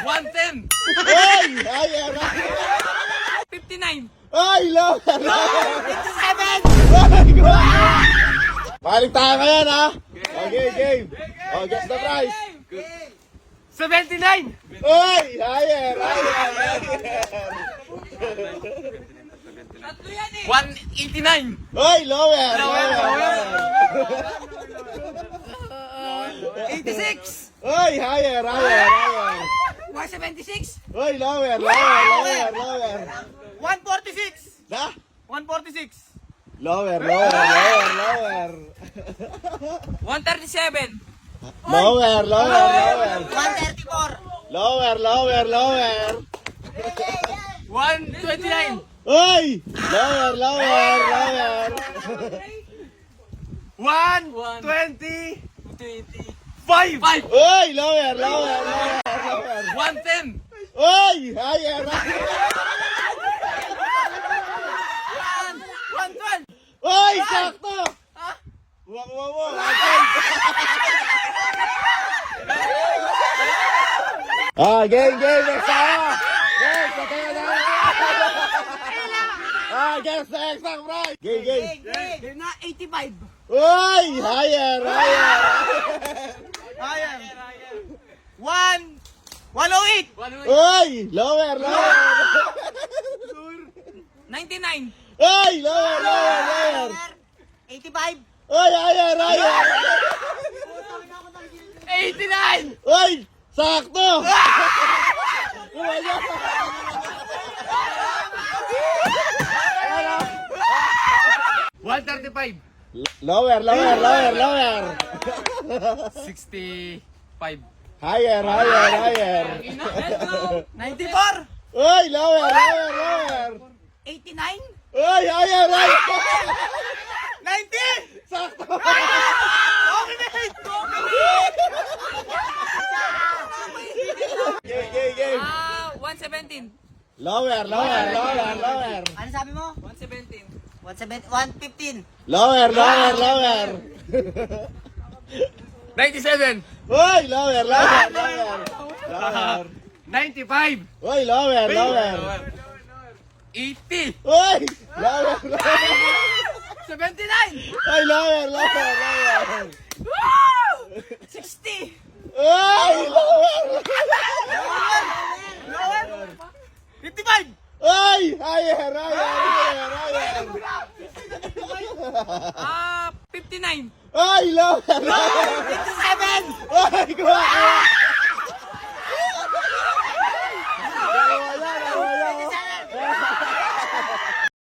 110. Ay! Higher! 59. Ay! Lower! 57. Balik tayo ngayon, ha? Okay, game. Oh, guess the price. 79. Ay! Higher! Higher! Tatlo yan eh. 189. Ay! Lower! Lower, lower. 86. Ay! Higher! Higher! Higher! 176. Ay! Lower! Lower! Lower! Lower! 146. Na? 146. Lower! Lower! Lower! Lower! 137. Lower! Lower! Lower! 134. Lower! Lower! Lower! 129. Ay! Lower! Lower! Lower! 120. 5. Ay! Lower! Lower! Lower! Lower! 110. Ay! Higher! 112. Ay! Sakto! Wag mo mo! Game! Next tayo! Next! Patay na! Guess the exact price! Game! Game na 85. Ay! Higher! Higher! Ayan. 108. Ay! Lower! Lower! 99. Ay! Lower! Lower! Lower! 85. Ay! Higher! Higher! 89. Ay! Sakto! Kumaya! 135. Lower! Lower! Lower! Lower! 65. Higher! Higher! Higher! 94. Ay! Lower! Lower! Lower! 89. Ay! Higher! Higher! 90. Sakto! Dominate. Game! 117. Lower! Lower! Lower! Lower! Ano sabi mo? 117. 115. Lower! Lower! Lower! 97. Ay! Lower! Lower! Lower! Lower! 95. Ay! Lower! Lower! 80. Ay! Lower! Lower! 79. Ay! Lower! Lower! Lower! Woo! 60. Ay! Lower! Lower. 55. Ay! Higher! Higher! Higher! Higher! 59. Ay! Lower! 57. Ay! Kuha!